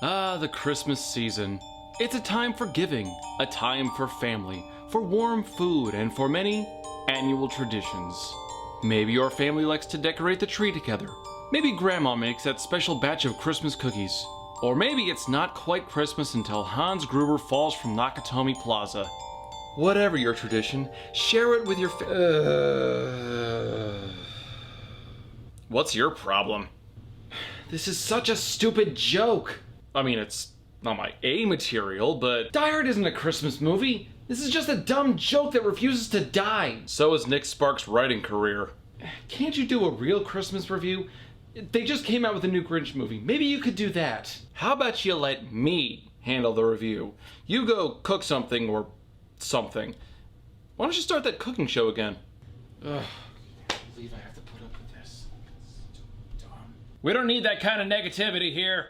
Ah, the Christmas season. It's a time for giving, a time for family, for warm food, and for many annual traditions. Maybe your family likes to decorate the tree together. Maybe Grandma makes that special batch of Christmas cookies. Or maybe it's not quite Christmas until Hans Gruber falls from Nakatomi Plaza. Whatever your tradition, share it with your What's your problem? This is such a stupid joke. I mean, it's not my A material, but Die Hard isn't a Christmas movie. This is just a dumb joke that refuses to die. So is Nick Sparks' writing career. Can't you do a real Christmas review? They just came out with a new Grinch movie. Maybe you could do that. How about you let me handle the review? You go cook something or something. Why don't you start that cooking show again? Ugh, I can't believe I have to put up with this. It's so dumb. We don't need that kind of negativity here.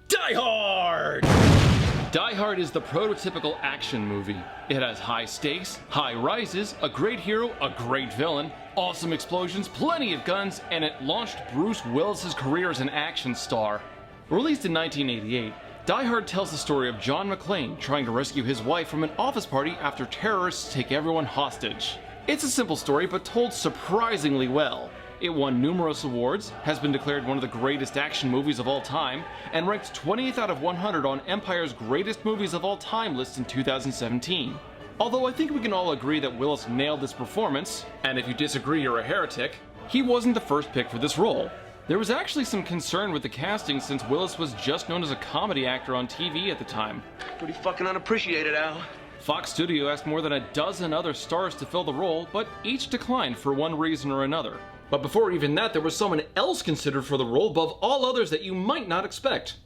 Die Hard! Die Hard is the prototypical action movie. It has high stakes, high rises, a great hero, a great villain, awesome explosions, plenty of guns, and it launched Bruce Willis's career as an action star. Released in 1988, Die Hard tells the story of John McClane trying to rescue his wife from an office party after terrorists take everyone hostage. It's a simple story, but told surprisingly well. It won numerous awards, has been declared one of the greatest action movies of all time, and ranked 20th out of 100 on Empire's Greatest Movies of All Time list in 2017. Although I think we can all agree that Willis nailed this performance, and if you disagree you're a heretic, he wasn't the first pick for this role. There was actually some concern with the casting since Willis was just known as a comedy actor on TV at the time. Pretty fucking unappreciated, Al. Fox Studio asked more than a dozen other stars to fill the role, but each declined for one reason or another. But before even that, there was someone else considered for the role above all others that you might not expect.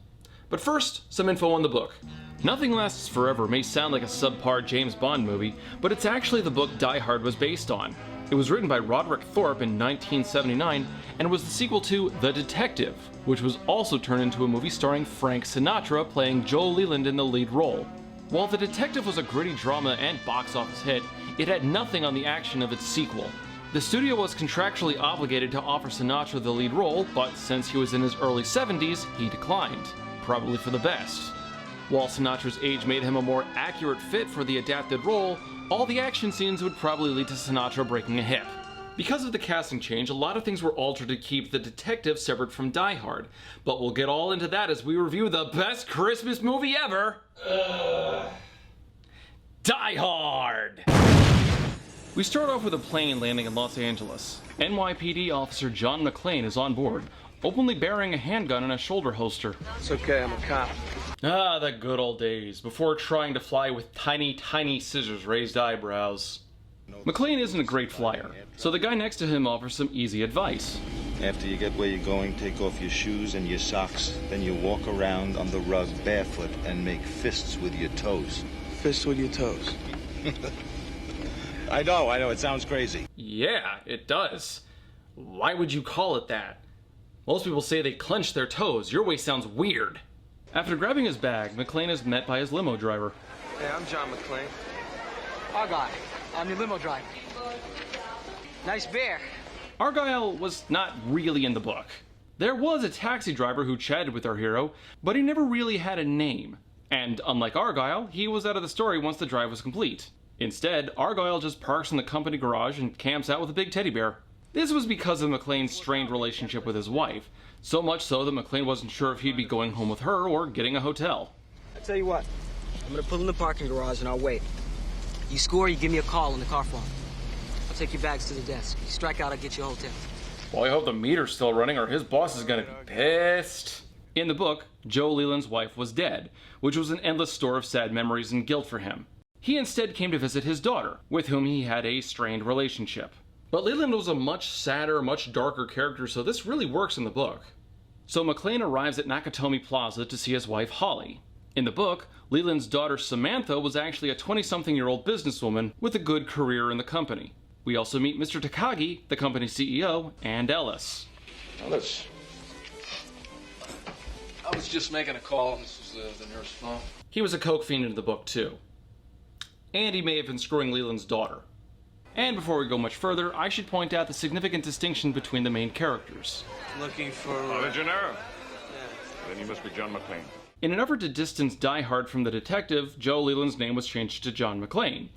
But first, some info on the book. Nothing Lasts Forever may sound like a subpar James Bond movie, but it's actually the book Die Hard was based on. It was written by Roderick Thorpe in 1979 and was the sequel to The Detective, which was also turned into a movie starring Frank Sinatra playing Joel Leland in the lead role. While The Detective was a gritty drama and box office hit, it had nothing on the action of its sequel. The studio was contractually obligated to offer Sinatra the lead role, but since he was in his early 70s, he declined, probably for the best. While Sinatra's age made him a more accurate fit for the adapted role, all the action scenes would probably lead to Sinatra breaking a hip. Because of the casting change, a lot of things were altered to keep The Detective separate from Die Hard, but we'll get all into that as we review the best Christmas movie ever! Die Hard! We start off with a plane landing in Los Angeles. NYPD officer John McClane is on board, openly bearing a handgun in a shoulder holster. It's okay, I'm a cop. Ah, the good old days, before trying to fly with tiny, tiny scissors-raised eyebrows. McClane isn't a great flyer, so the guy next to him offers some easy advice. After you get where you're going, take off your shoes and your socks. Then you walk around on the rug barefoot and make fists with your toes. Fists with your toes. I know, it sounds crazy. Yeah, it does. Why would you call it that? Most people say they clench their toes. Your way sounds weird. After grabbing his bag, McClane is met by his limo driver. Hey, I'm John McClane. Argyle, I'm your limo driver. Nice beer. Argyle was not really in the book. There was a taxi driver who chatted with our hero, but he never really had a name. And unlike Argyle, he was out of the story once the drive was complete. Instead, Argyle just parks in the company garage and camps out with a big teddy bear. This was because of McClane's strained relationship with his wife, so much so that McClane wasn't sure if he'd be going home with her or getting a hotel. I tell you what, I'm gonna pull in the parking garage and I'll wait. You score, you give me a call on the car phone. I'll take your bags to the desk. You strike out, I'll get you a hotel. Well, I hope the meter's still running or his boss is gonna be pissed. In the book, Joe Leland's wife was dead, which was an endless store of sad memories and guilt for him. He instead came to visit his daughter, with whom he had a strained relationship. But Leland was a much sadder, much darker character, so this really works in the book. So McClane arrives at Nakatomi Plaza to see his wife Holly. In the book, Leland's daughter Samantha was actually a 20-something-year-old businesswoman with a good career in the company. We also meet Mr. Takagi, the company's CEO, and Ellis. Ellis. I was just making a call. This was the nurse phone. He was a coke fiend in the book, too. And he may have been screwing Leland's daughter. And before we go much further, I should point out the significant distinction between the main characters. Looking for... Legionnaire. Then you must be John McClane. In an effort to distance Die Hard from the detective, Joe Leland's name was changed to John McClane.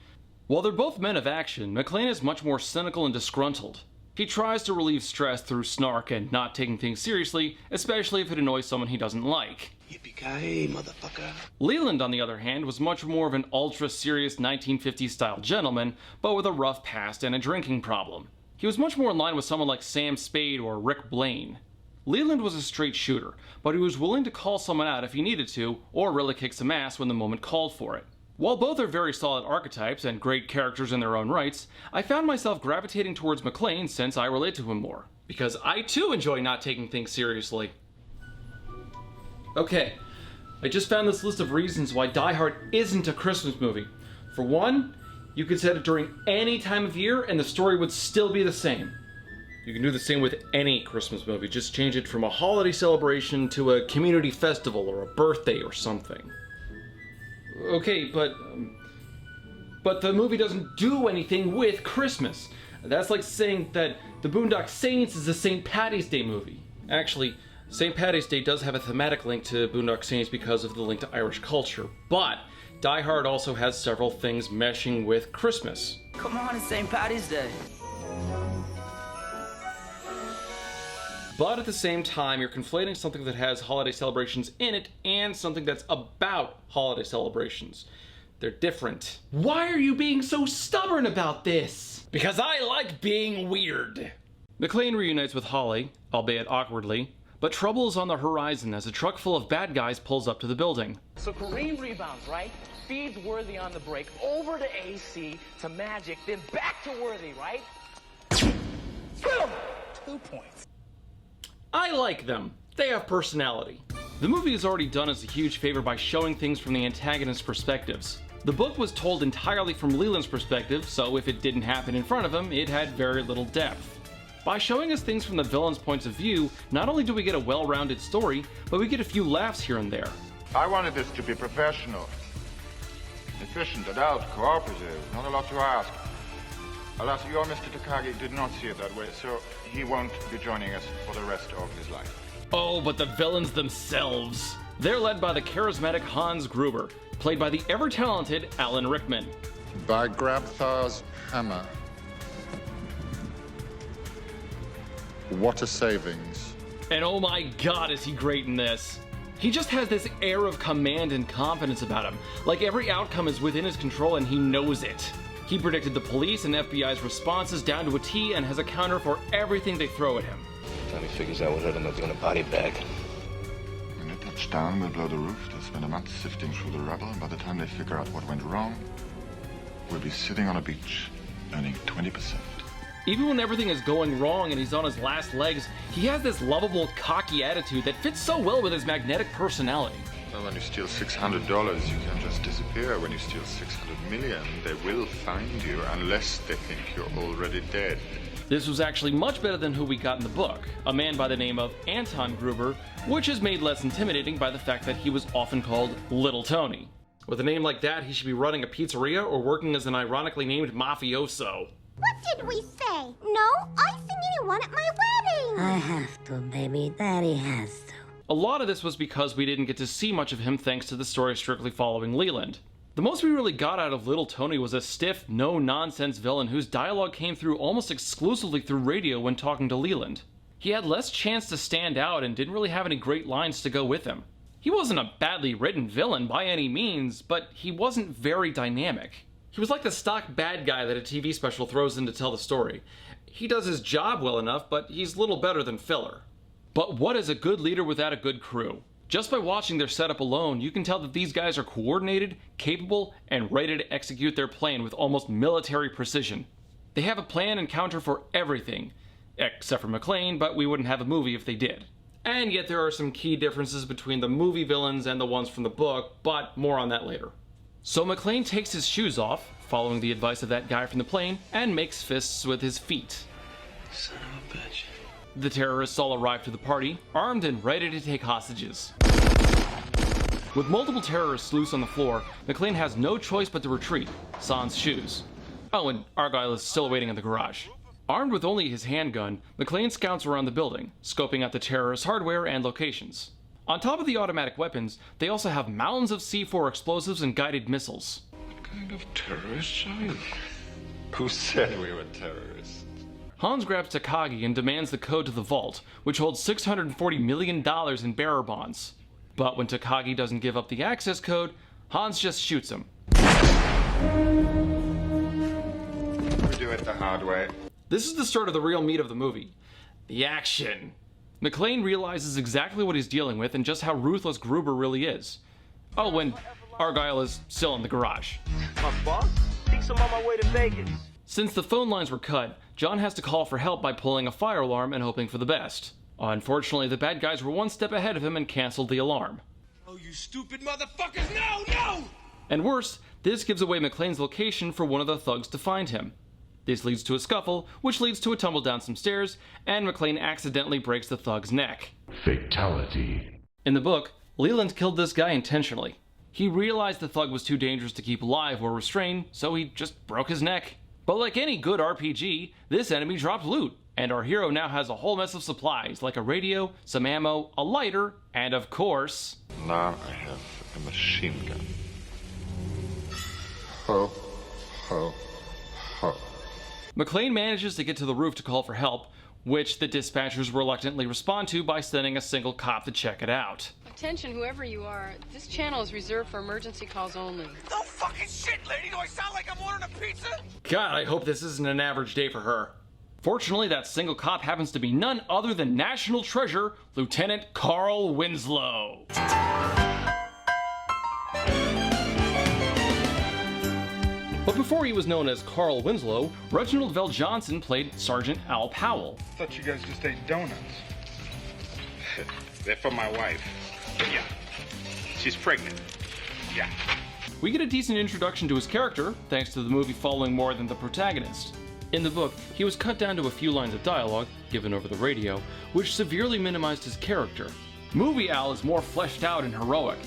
While they're both men of action, McClane is much more cynical and disgruntled. He tries to relieve stress through snark and not taking things seriously, especially if it annoys someone he doesn't like. Yippee-ki-yay, motherfucker. Leland, on the other hand, was much more of an ultra-serious 1950s-style gentleman, but with a rough past and a drinking problem. He was much more in line with someone like Sam Spade or Rick Blaine. Leland was a straight shooter, but he was willing to call someone out if he needed to, or really kick some ass when the moment called for it. While both are very solid archetypes and great characters in their own rights, I found myself gravitating towards McClane since I relate to him more, because I too enjoy not taking things seriously. Okay, I just found this list of reasons why Die Hard isn't a Christmas movie. For one, you could set it during any time of year and the story would still be the same. You can do the same with any Christmas movie, just change it from a holiday celebration to a community festival or a birthday or something. Okay, but the movie doesn't do anything with Christmas. That's like saying that the Boondock Saints is a St. Paddy's Day movie. Actually, St. Paddy's Day does have a thematic link to Boondock Saints because of the link to Irish culture, but Die Hard also has several things meshing with Christmas. Come on, it's St. Paddy's Day. But at the same time, you're conflating something that has holiday celebrations in it and something that's about holiday celebrations. They're different. Why are you being so stubborn about this? Because I like being weird. McClane reunites with Holly, albeit awkwardly, but trouble is on the horizon as a truck full of bad guys pulls up to the building. So Kareem rebounds, right? Feeds Worthy on the break, over to AC, to Magic, then back to Worthy, right? Boom! 2 points. I like them. They have personality. The movie is already done us a huge favor by showing things from the antagonist's perspectives. The book was told entirely from Leland's perspective, so if it didn't happen in front of him, it had very little depth. By showing us things from the villain's points of view, not only do we get a well-rounded story, but we get a few laughs here and there. I wanted this to be professional, efficient, adult, cooperative, not a lot to ask. Alas, your Mr. Takagi did not see it that way, so he won't be joining us for the rest of his life. Oh, but the villains themselves. They're led by the charismatic Hans Gruber, played by the ever-talented Alan Rickman. By Grabthar's hammer. What a savings. And oh my god, is he great in this. He just has this air of command and confidence about him, like every outcome is within his control and he knows it. He predicted the police and FBI's responses down to a T and has a counter for everything they throw at him. Time he figures out what hurt him, they're gonna body bag. When they touch down, we'll blow the roof. They'll spend a month sifting through the rubble, and by the time they figure out what went wrong, we'll be sitting on a beach, earning 20%. Even when everything is going wrong and he's on his last legs, he has this lovable, cocky attitude that fits so well with his magnetic personality. Well, when you steal $600, you can just disappear. When you steal 600 million, they will find you unless they think you're already dead. This was actually much better than who we got in the book, a man by the name of Anton Gruber, which is made less intimidating by the fact that he was often called Little Tony. With a name like that, he should be running a pizzeria or working as an ironically named mafioso. What did we say? No icing anyone at my wedding! I have to, baby. Daddy has to. A lot of this was because we didn't get to see much of him thanks to the story strictly following Leland. The most we really got out of Little Tony was a stiff, no-nonsense villain whose dialogue came through almost exclusively through radio when talking to Leland. He had less chance to stand out and didn't really have any great lines to go with him. He wasn't a badly written villain by any means, but he wasn't very dynamic. He was like the stock bad guy that a TV special throws in to tell the story. He does his job well enough, but he's little better than filler. But what is a good leader without a good crew? Just by watching their setup alone, you can tell that these guys are coordinated, capable, and ready to execute their plan with almost military precision. They have a plan and counter for everything, except for McClane, but we wouldn't have a movie if they did. And yet there are some key differences between the movie villains and the ones from the book, but more on that later. So McClane takes his shoes off, following the advice of that guy from the plane, and makes fists with his feet. Son of a bitch. The terrorists all arrive to the party, armed and ready to take hostages. With multiple terrorists loose on the floor, McClane has no choice but to retreat, sans shoes. Oh, and Argyle is still waiting in the garage. Armed with only his handgun, McClane scouts around the building, scoping out the terrorists' hardware and locations. On top of the automatic weapons, they also have mounds of C4 explosives and guided missiles. What kind of terrorists are you? Who said we were terrorists? Hans grabs Takagi and demands the code to the vault, which holds $640 million in bearer bonds. But when Takagi doesn't give up the access code, Hans just shoots him. We do it the hard way. This is the start of the real meat of the movie. The action. McClane realizes exactly what he's dealing with and just how ruthless Gruber really is. Oh, when Argyle is still in the garage. My boss thinks I'm on my way to Vegas. Since the phone lines were cut, John has to call for help by pulling a fire alarm and hoping for the best. Unfortunately, the bad guys were one step ahead of him and canceled the alarm. Oh, you stupid motherfuckers! No! And worse, this gives away McClane's location for one of the thugs to find him. This leads to a scuffle, which leads to a tumble down some stairs, and McClane accidentally breaks the thug's neck. Fatality. In the book, Leland killed this guy intentionally. He realized the thug was too dangerous to keep alive or restrain, so he just broke his neck. But like any good RPG, this enemy dropped loot, and our hero now has a whole mess of supplies, like a radio, some ammo, a lighter, and of course... Now I have a machine gun. Ho, ho, ho. McClane manages to get to the roof to call for help, which the dispatchers reluctantly respond to by sending a single cop to check it out. Attention, whoever you are, this channel is reserved for emergency calls only. No fucking shit, lady! Do I sound like I'm ordering a pizza? God, I hope this isn't an average day for her. Fortunately, that single cop happens to be none other than national treasure, Lieutenant Carl Winslow. But before he was known as Carl Winslow, Reginald Vell Johnson played Sergeant Al Powell. I thought you guys just ate donuts. They're for my wife. Yeah. She's pregnant. Yeah. We get a decent introduction to his character, thanks to the movie following more than the protagonist. In the book, he was cut down to a few lines of dialogue, given over the radio, which severely minimized his character. Movie Al is more fleshed out and heroic.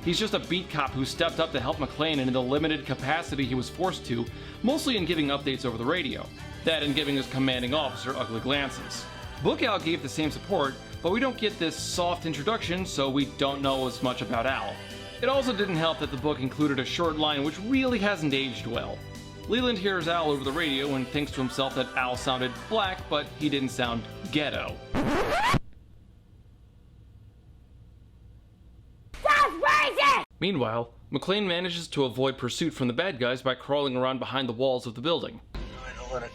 He's just a beat cop who stepped up to help McClane in the limited capacity he was forced to, mostly in giving updates over the radio. That and giving his commanding officer ugly glances. Book Al gave the same support, but we don't get this soft introduction, so we don't know as much about Al. It also didn't help that the book included a short line which really hasn't aged well. Leland hears Al over the radio and thinks to himself that Al sounded black, but he didn't sound ghetto. Meanwhile, McClane manages to avoid pursuit from the bad guys by crawling around behind the walls of the building. I know what a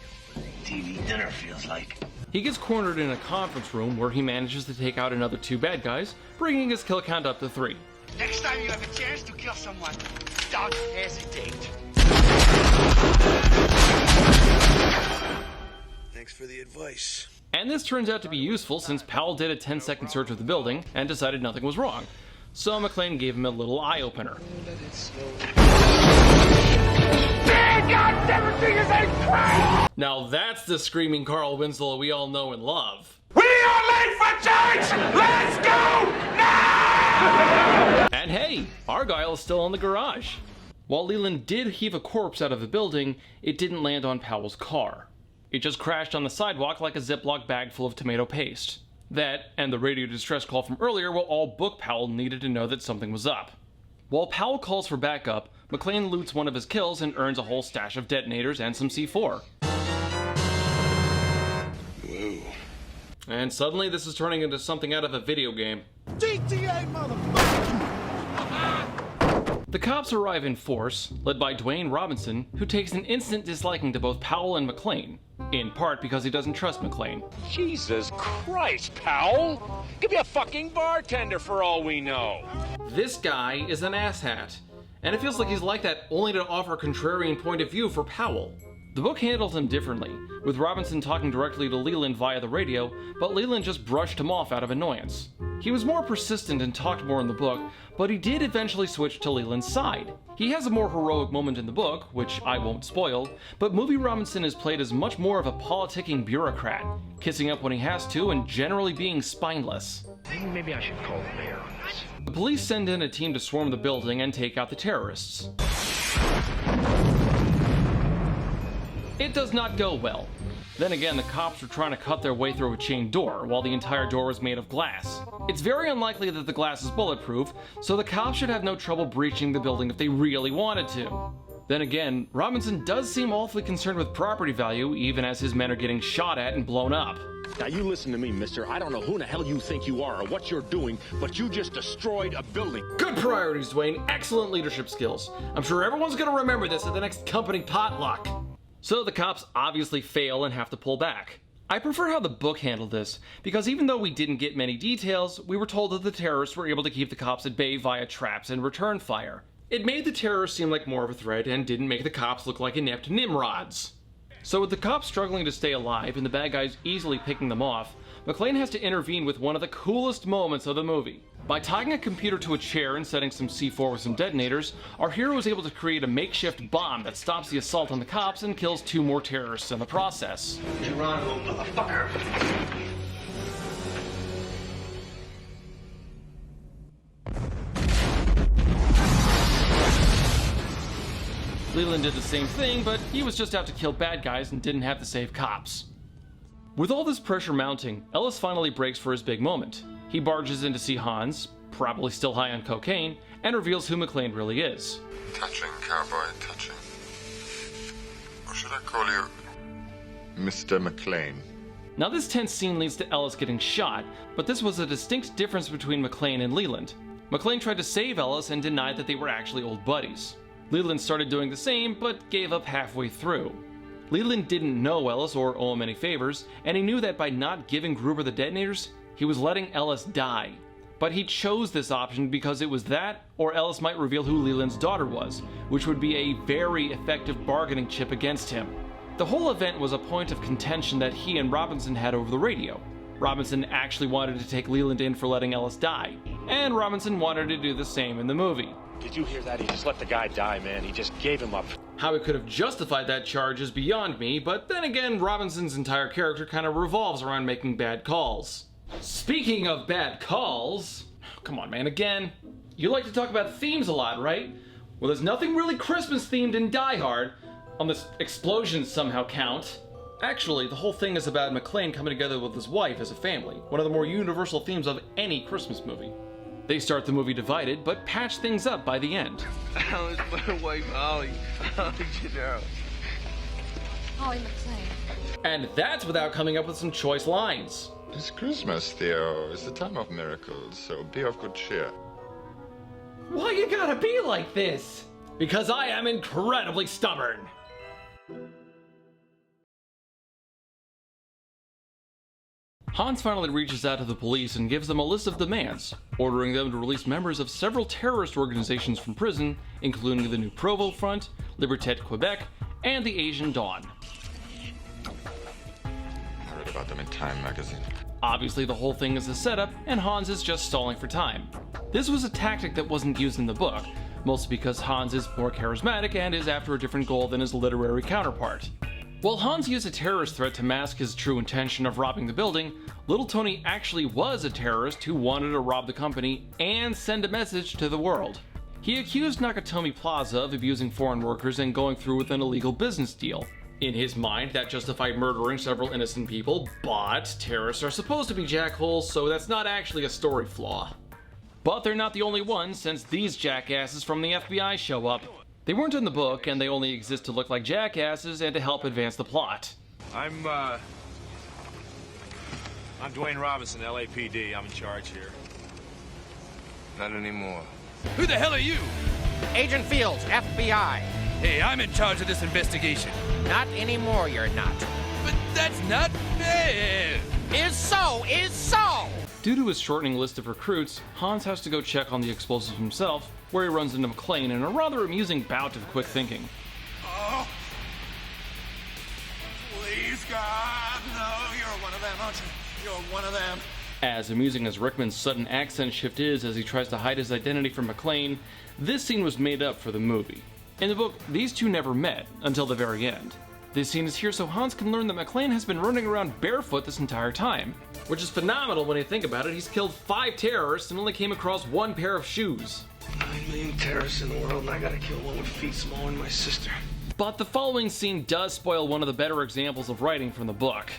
TV dinner feels like. He gets cornered in a conference room where he manages to take out another 2 bad guys, bringing his kill count up to 3. Next time you have a chance to kill someone, don't hesitate. Thanks for the advice. And this turns out to be useful since Powell did a 10-second search of the building and decided nothing was wrong. So McClane gave him a little eye-opener. Now that's the screaming Carl Winslow we all know and love. We are late for church! Let's go now! And hey, Argyle is still in the garage. While Leland did heave a corpse out of the building, it didn't land on Powell's car. It just crashed on the sidewalk like a Ziploc bag full of tomato paste. That, and the radio distress call from earlier, were all Book Powell needed to know that something was up. While Powell calls for backup, McClane loots one of his kills and earns a whole stash of detonators and some C4. Whoa. And suddenly this is turning into something out of a video game. GTA motherfucker! The cops arrive in force, led by Dwayne Robinson, who takes an instant disliking to both Powell and McClane, in part because he doesn't trust McClane. Jesus Christ, Powell! Give me a fucking bartender for all we know. This guy is an asshat, and it feels like he's like that only to offer a contrarian point of view for Powell. The book handled him differently, with Robinson talking directly to Leland via the radio, but Leland just brushed him off out of annoyance. He was more persistent and talked more in the book, but he did eventually switch to Leland's side. He has a more heroic moment in the book, which I won't spoil, but movie Robinson is played as much more of a politicking bureaucrat, kissing up when he has to and generally being spineless. Maybe I should call the mayor on this. The police send in a team to swarm the building and take out the terrorists. It does not go well. Then again, the cops were trying to cut their way through a chain door, while the entire door was made of glass. It's very unlikely that the glass is bulletproof, so the cops should have no trouble breaching the building if they really wanted to. Then again, Robinson does seem awfully concerned with property value, even as his men are getting shot at and blown up. Now you listen to me, mister. I don't know who in the hell you think you are or what you're doing, but you just destroyed a building. Good priorities, Dwayne. Excellent leadership skills. I'm sure everyone's gonna remember this at the next company potluck. So the cops obviously fail and have to pull back. I prefer how the book handled this, because even though we didn't get many details, we were told that the terrorists were able to keep the cops at bay via traps and return fire. It made the terrorists seem like more of a threat and didn't make the cops look like inept nimrods. So with the cops struggling to stay alive and the bad guys easily picking them off, McClane has to intervene with one of the coolest moments of the movie. By tying a computer to a chair and setting some C4 with some detonators, our hero is able to create a makeshift bomb that stops the assault on the cops and kills 2 more terrorists in the process. Geronimo, motherfucker! Leland did the same thing, but he was just out to kill bad guys and didn't have to save cops. With all this pressure mounting, Ellis finally breaks for his big moment. He barges in to see Hans, probably still high on cocaine, and reveals who McClane really is. Touching, cowboy, touching. Or should I call you Mr. McClane? Now this tense scene leads to Ellis getting shot, but this was a distinct difference between McClane and Leland. McClane tried to save Ellis and denied that they were actually old buddies. Leland started doing the same, but gave up halfway through. Leland didn't know Ellis or owe him any favors, and he knew that by not giving Gruber the detonators, he was letting Ellis die. But he chose this option because it was that, or Ellis might reveal who Leland's daughter was, which would be a very effective bargaining chip against him. The whole event was a point of contention that he and Robinson had over the radio. Robinson actually wanted to take Leland in for letting Ellis die, and Robinson wanted to do the same in the movie. Did you hear that? He just let the guy die, man. He just gave him up. How he could have justified that charge is beyond me, but then again, Robinson's entire character kind of revolves around making bad calls. Speaking of bad calls... Come on, man, again. You like to talk about themes a lot, right? Well, there's nothing really Christmas-themed in Die Hard, unless explosions somehow count. Actually, the whole thing is about McClane coming together with his wife as a family, one of the more universal themes of any Christmas movie. They start the movie divided, but patch things up by the end. Alice, my wife, Holly. Holly Gennaro. Holly McClane. And that's without coming up with some choice lines. It's Christmas, Theo. It's the time of miracles, so be of good cheer. Why you gotta be like this? Because I am incredibly stubborn. Hans finally reaches out to the police and gives them a list of demands, ordering them to release members of several terrorist organizations from prison, including the New Provo Front, Liberté Quebec, and the Asian Dawn. I read about them in Time magazine. Obviously, the whole thing is a setup, and Hans is just stalling for time. This was a tactic that wasn't used in the book, mostly because Hans is more charismatic and is after a different goal than his literary counterpart. While Hans used a terrorist threat to mask his true intention of robbing the building, Little Tony actually was a terrorist who wanted to rob the company and send a message to the world. He accused Nakatomi Plaza of abusing foreign workers and going through with an illegal business deal. In his mind, that justified murdering several innocent people, but terrorists are supposed to be jackholes, so that's not actually a story flaw. But they're not the only ones, since these jackasses from the FBI show up. They weren't in the book, and they only exist to look like jackasses and to help advance the plot. I'm Dwayne Robinson, LAPD. I'm in charge here. Not anymore. Who the hell are you? Agent Fields, FBI. Hey, I'm in charge of this investigation. Not anymore, you're not. But that's not fair. Is so. Due to his shortening list of recruits, Hans has to go check on the explosives himself, where he runs into McClane in a rather amusing bout of quick thinking. Oh. Please, God, no, you're one of them, aren't you? You're one of them. As amusing as Rickman's sudden accent shift is as he tries to hide his identity from McClane, this scene was made up for the movie. In the book, these two never met until the very end. This scene is here so Hans can learn that McClane has been running around barefoot this entire time, which is phenomenal when you think about it. He's killed 5 terrorists and only came across 1 pair of shoes. 9 million terrorists in the world, and I gotta kill one with feet smaller than my sister. But the following scene does spoil one of the better examples of writing from the book.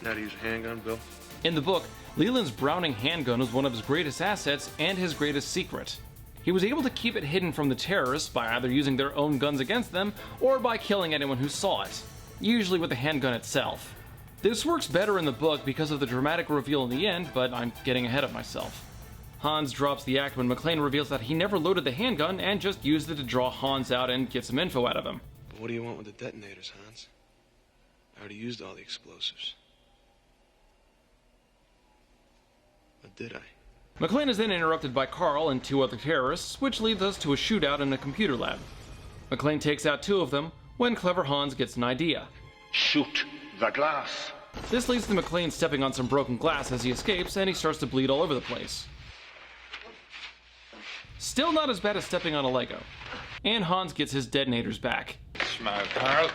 How to use a handgun, Bill? In the book, Leland's Browning handgun was one of his greatest assets and his greatest secret. He was able to keep it hidden from the terrorists by either using their own guns against them or by killing anyone who saw it, usually with the handgun itself. This works better in the book because of the dramatic reveal in the end, but I'm getting ahead of myself. Hans drops the act when McClane reveals that he never loaded the handgun and just used it to draw Hans out and get some info out of him. But what do you want with the detonators, Hans? I already used all the explosives. Or did I? McClane is then interrupted by Carl and 2 other terrorists, which leads us to a shootout in a computer lab. McClane takes out 2 of them when clever Hans gets an idea. Shoot the glass. This leads to McClane stepping on some broken glass as he escapes, and he starts to bleed all over the place. Still not as bad as stepping on a Lego. And Hans gets his detonators back. Smile, Carl.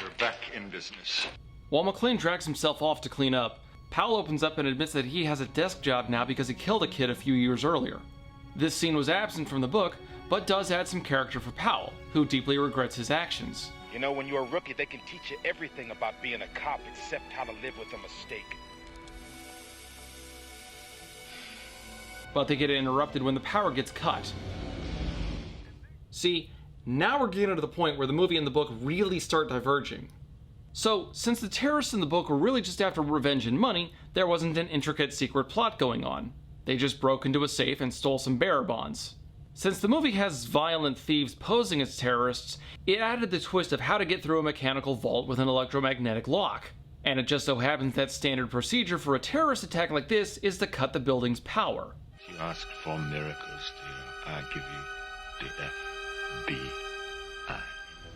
We're back in business. While McClane drags himself off to clean up, Powell opens up and admits that he has a desk job now because he killed a kid a few years earlier. This scene was absent from the book, but does add some character for Powell, who deeply regrets his actions. You know, when you're a rookie, they can teach you everything about being a cop except how to live with a mistake. But they get interrupted when the power gets cut. See, now we're getting to the point where the movie and the book really start diverging. So, since the terrorists in the book were really just after revenge and money, there wasn't an intricate secret plot going on. They just broke into a safe and stole some bearer bonds. Since the movie has violent thieves posing as terrorists, it added the twist of how to get through a mechanical vault with an electromagnetic lock. And it just so happens that standard procedure for a terrorist attack like this is to cut the building's power. You ask for miracles, dear. I give you the FBI.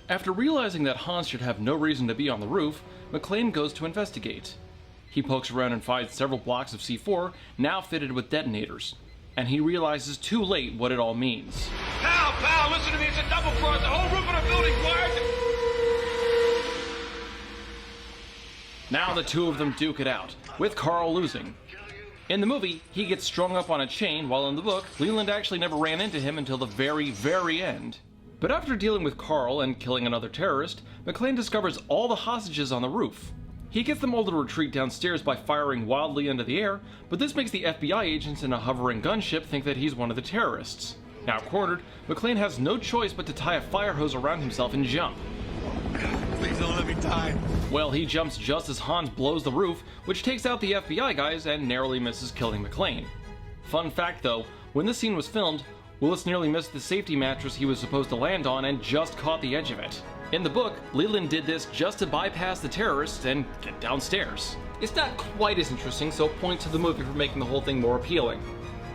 After realizing that Hans should have no reason to be on the roof, McClane goes to investigate. He pokes around and finds several blocks of C4, now fitted with detonators. And he realizes too late what it all means. Pal, listen to me, it's a double cross. The whole roof of the building's wired. Now the 2 of them duke it out, with Carl losing. In the movie, he gets strung up on a chain, while in the book, Leland actually never ran into him until the very, very end. But after dealing with Carl and killing another terrorist, McClane discovers all the hostages on the roof. He gets them all to retreat downstairs by firing wildly into the air, but this makes the FBI agents in a hovering gunship think that he's one of the terrorists. Now cornered, McClane has no choice but to tie a fire hose around himself and jump. Please don't let me die. Well, he jumps just as Hans blows the roof, which takes out the FBI guys and narrowly misses killing McClane. Fun fact though, when this scene was filmed, Willis nearly missed the safety mattress he was supposed to land on and just caught the edge of it. In the book, Leland did this just to bypass the terrorists and get downstairs. It's not quite as interesting, so point to the movie for making the whole thing more appealing.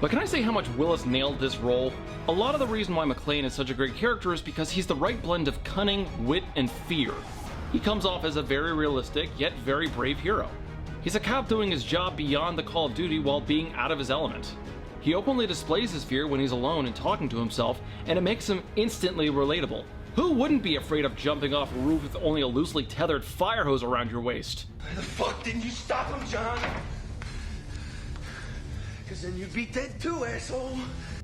But can I say how much Willis nailed this role? A lot of the reason why McClane is such a great character is because he's the right blend of cunning, wit, and fear. He comes off as a very realistic, yet very brave hero. He's a cop doing his job beyond the call of duty while being out of his element. He openly displays his fear when he's alone and talking to himself, and it makes him instantly relatable. Who wouldn't be afraid of jumping off a roof with only a loosely tethered fire hose around your waist? Why the fuck didn't you stop him, John? Because then you'd be dead too, asshole.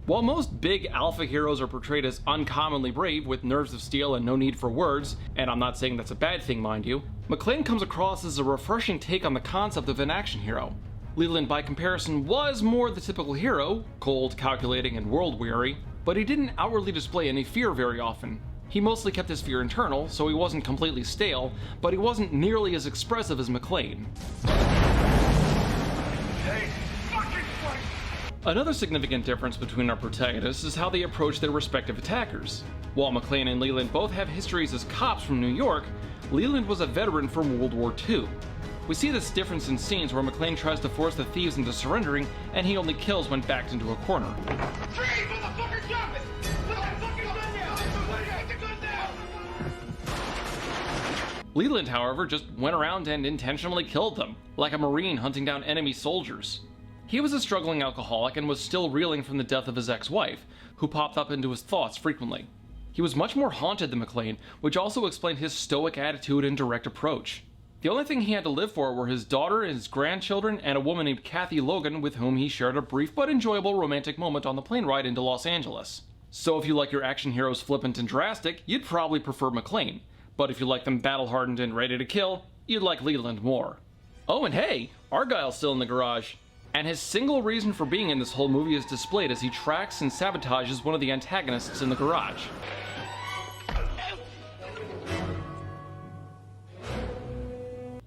While most big alpha heroes are portrayed as uncommonly brave with nerves of steel and no need for words, and I'm not saying that's a bad thing, mind you, McClane comes across as a refreshing take on the concept of an action hero. Leland, by comparison, was more the typical hero, cold, calculating, and world-weary, but he didn't outwardly display any fear very often. He mostly kept his fear internal, so he wasn't completely stale, but he wasn't nearly as expressive as McClane. Hey, fucking fight! Another significant difference between our protagonists is how they approach their respective attackers. While McClane and Leland both have histories as cops from New York, Leland was a veteran from World War II. We see this difference in scenes where McClane tries to force the thieves into surrendering, and he only kills when backed into a corner. Free, motherfucker, jump it! Put that fucking gun down! Put the gun down! Leland, however, just went around and intentionally killed them, like a Marine hunting down enemy soldiers. He was a struggling alcoholic and was still reeling from the death of his ex-wife, who popped up into his thoughts frequently. He was much more haunted than McClane, which also explained his stoic attitude and direct approach. The only thing he had to live for were his daughter, his grandchildren, and a woman named Kathy Logan with whom he shared a brief but enjoyable romantic moment on the plane ride into Los Angeles. So if you like your action heroes flippant and drastic, you'd probably prefer McClane. But if you like them battle-hardened and ready to kill, you'd like Leland more. Oh, and hey, Argyle's still in the garage. And his single reason for being in this whole movie is displayed as he tracks and sabotages one of the antagonists in the garage.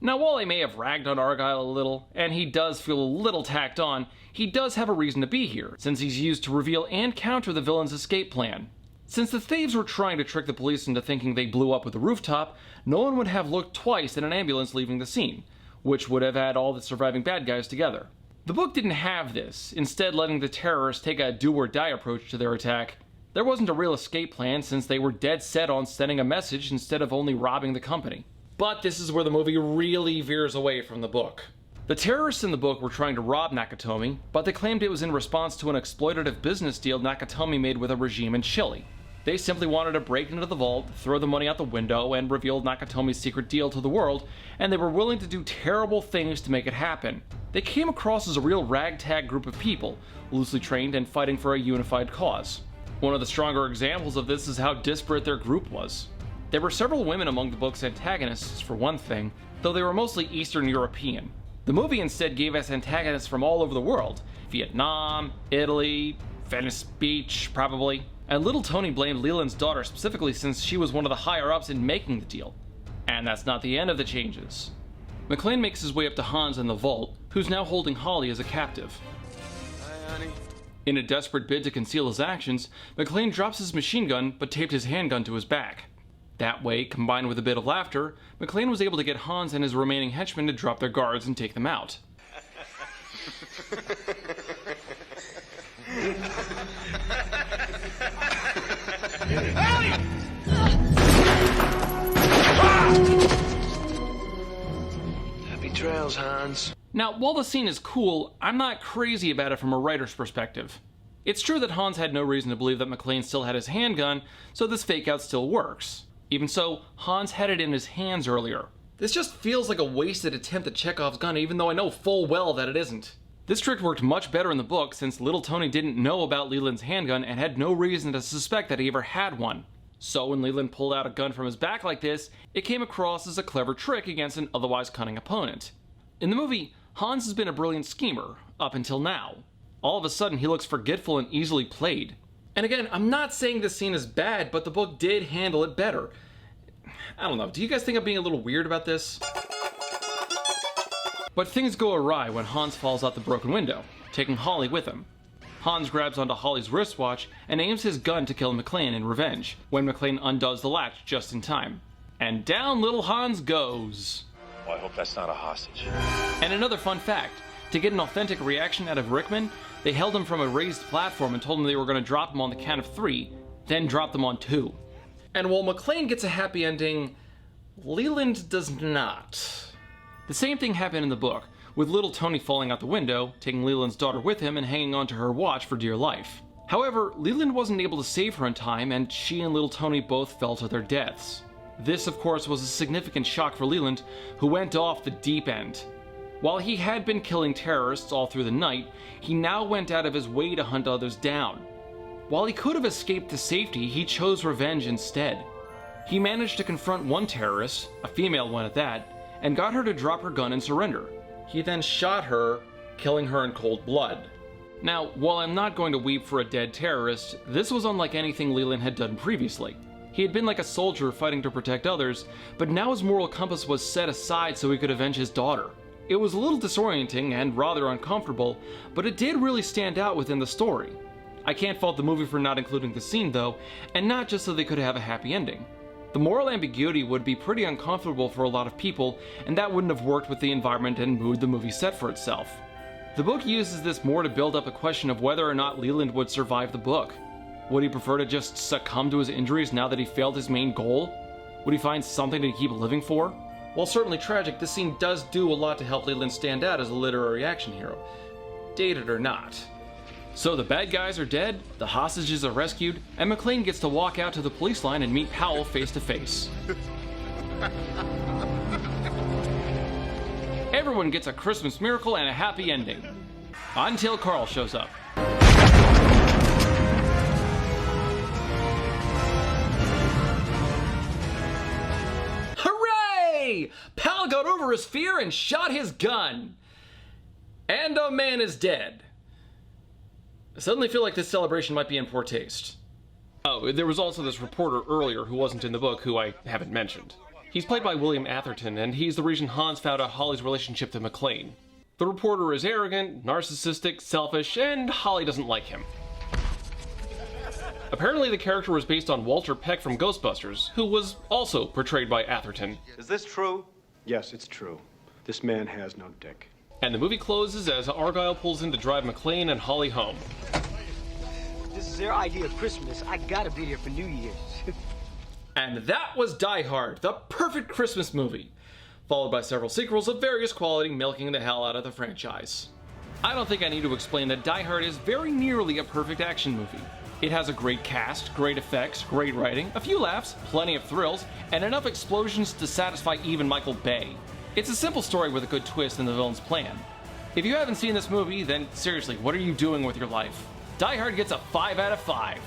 Now, while I may have ragged on Argyle a little, and he does feel a little tacked on, he does have a reason to be here, since he's used to reveal and counter the villain's escape plan. Since the thieves were trying to trick the police into thinking they blew up with the rooftop, no one would have looked twice at an ambulance leaving the scene, which would have had all the surviving bad guys together. The book didn't have this, instead letting the terrorists take a do-or-die approach to their attack. There wasn't a real escape plan since they were dead set on sending a message instead of only robbing the company. But this is where the movie really veers away from the book. The terrorists in the book were trying to rob Nakatomi, but they claimed it was in response to an exploitative business deal Nakatomi made with a regime in Chile. They simply wanted to break into the vault, throw the money out the window, and reveal Nakatomi's secret deal to the world, and they were willing to do terrible things to make it happen. They came across as a real ragtag group of people, loosely trained and fighting for a unified cause. One of the stronger examples of this is how disparate their group was. There were several women among the book's antagonists, for one thing, though they were mostly Eastern European. The movie instead gave us antagonists from all over the world. Vietnam, Italy, Venice Beach, probably. And little Tony blamed Leland's daughter specifically since she was one of the higher-ups in making the deal. And that's not the end of the changes. McClane makes his way up to Hans in the vault, who's now holding Holly as a captive. Hi, honey. In a desperate bid to conceal his actions, McClane drops his machine gun but taped his handgun to his back. That way, combined with a bit of laughter, McClane was able to get Hans and his remaining henchmen to drop their guards and take them out. Happy trails, Hans. Now, while the scene is cool, I'm not crazy about it from a writer's perspective. It's true that Hans had no reason to believe that McClane still had his handgun, so this fake-out still works. Even so, Hans had it in his hands earlier. This just feels like a wasted attempt at Chekhov's gun, even though I know full well that it isn't. This trick worked much better in the book since little Tony didn't know about Leland's handgun and had no reason to suspect that he ever had one. So when Leland pulled out a gun from his back like this, it came across as a clever trick against an otherwise cunning opponent. In the movie, Hans has been a brilliant schemer, up until now. All of a sudden, he looks forgetful and easily played. And again, I'm not saying this scene is bad, but the book did handle it better. I don't know, do you guys think I'm being a little weird about this? But things go awry when Hans falls out the broken window, taking Holly with him. Hans grabs onto Holly's wristwatch and aims his gun to kill McClane in revenge, when McClane undoes the latch just in time. And down little Hans goes. Well, I hope that's not a hostage. And another fun fact, to get an authentic reaction out of Rickman, they held him from a raised platform and told him they were going to drop him on the count of 3, then drop them on 2. And while McClane gets a happy ending, Leland does not. The same thing happened in the book, with little Tony falling out the window, taking Leland's daughter with him and hanging onto her watch for dear life. However, Leland wasn't able to save her in time, and she and little Tony both fell to their deaths. This, of course, was a significant shock for Leland, who went off the deep end. While he had been killing terrorists all through the night, he now went out of his way to hunt others down. While he could have escaped to safety, he chose revenge instead. He managed to confront one terrorist, a female one at that, and got her to drop her gun and surrender. He then shot her, killing her in cold blood. Now, while I'm not going to weep for a dead terrorist, this was unlike anything Leland had done previously. He had been like a soldier fighting to protect others, but now his moral compass was set aside so he could avenge his daughter. It was a little disorienting and rather uncomfortable, but it did really stand out within the story. I can't fault the movie for not including the scene though, and not just so they could have a happy ending. The moral ambiguity would be pretty uncomfortable for a lot of people, and that wouldn't have worked with the environment and mood the movie set for itself. The book uses this more to build up a question of whether or not Leland would survive the book. Would he prefer to just succumb to his injuries now that he failed his main goal? Would he find something to keep living for? While certainly tragic, this scene does do a lot to help Leland stand out as a literary action hero, dated or not. So the bad guys are dead, the hostages are rescued, and McClane gets to walk out to the police line and meet Powell face to face. Everyone gets a Christmas miracle and a happy ending. Until Carl shows up. Hooray! Pal got over his fear and shot his gun. And a man is dead. I suddenly feel like this celebration might be in poor taste. Oh, there was also this reporter earlier who wasn't in the book who I haven't mentioned. He's played by William Atherton, and he's the reason Hans found out Holly's relationship to McClane. The reporter is arrogant, narcissistic, selfish, and Holly doesn't like him. Apparently the character was based on Walter Peck from Ghostbusters, who was also portrayed by Atherton. Is this true? Yes, it's true. This man has no dick. And the movie closes as Argyle pulls in to drive McClane and Holly home. This is their idea of Christmas. I gotta be there for New Year's. And that was Die Hard, the perfect Christmas movie, followed by several sequels of various quality milking the hell out of the franchise. I don't think I need to explain that Die Hard is very nearly a perfect action movie. It has a great cast, great effects, great writing, a few laughs, plenty of thrills, and enough explosions to satisfy even Michael Bay. It's a simple story with a good twist in the villain's plan. If you haven't seen this movie, then seriously, what are you doing with your life? Die Hard gets a 5 out of 5.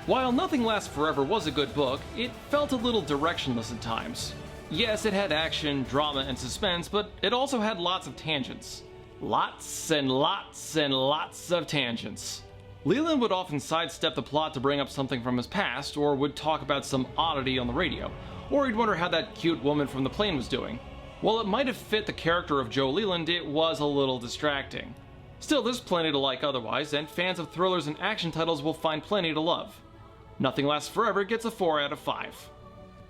While Nothing Lasts Forever was a good book, it felt a little directionless at times. Yes, it had action, drama, and suspense, but it also had lots of tangents. Lots and lots and lots of tangents. Leland would often sidestep the plot to bring up something from his past, or would talk about some oddity on the radio, or he'd wonder how that cute woman from the plane was doing. While it might have fit the character of Joe Leland, it was a little distracting. Still, there's plenty to like otherwise, and fans of thrillers and action titles will find plenty to love. Nothing Lasts Forever gets a 4 out of 5.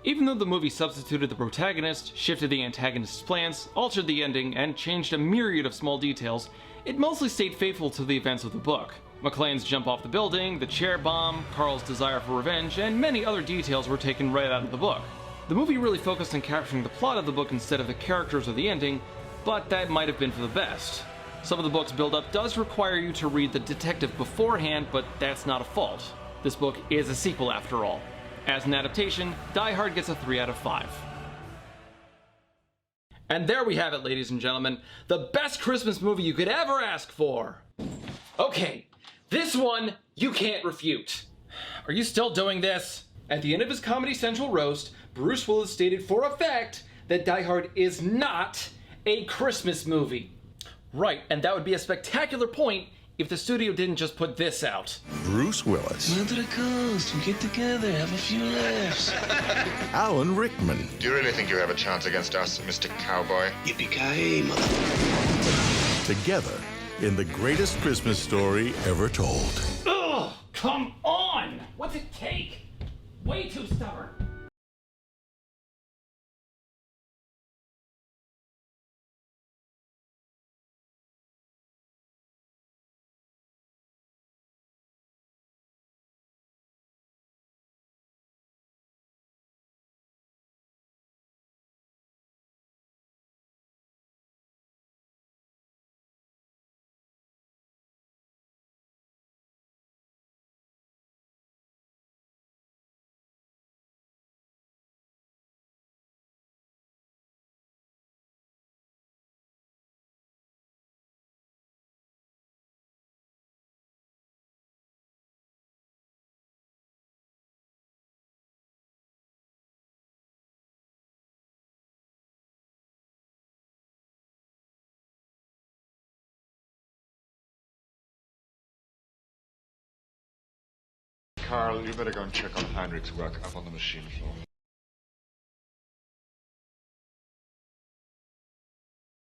Even though the movie substituted the protagonist, shifted the antagonist's plans, altered the ending, and changed a myriad of small details, it mostly stayed faithful to the events of the book. McClane's jump off the building, the chair bomb, Carl's desire for revenge, and many other details were taken right out of the book. The movie really focused on capturing the plot of the book instead of the characters or the ending, but that might have been for the best. Some of the book's build-up does require you to read the detective beforehand, but that's not a fault. This book is a sequel after all. As an adaptation, Die Hard gets a 3 out of 5. And there we have it, ladies and gentlemen. The best Christmas movie you could ever ask for. Okay, this one you can't refute. Are you still doing this? At the end of his Comedy Central roast, Bruce Willis stated for a fact that Die Hard is not a Christmas movie. Right, and that would be a spectacular point if the studio didn't just put this out. Bruce Willis. Run to the coast, we get together, have a few laughs. Alan Rickman. Do you really think you have a chance against us, Mr. Cowboy? Yippee-ki-yay, mother. Together in the greatest Christmas story ever told. Ugh, come on! What's it take? Way too stubborn. Carl, you better go and check on Heinrich's work up on the machine floor.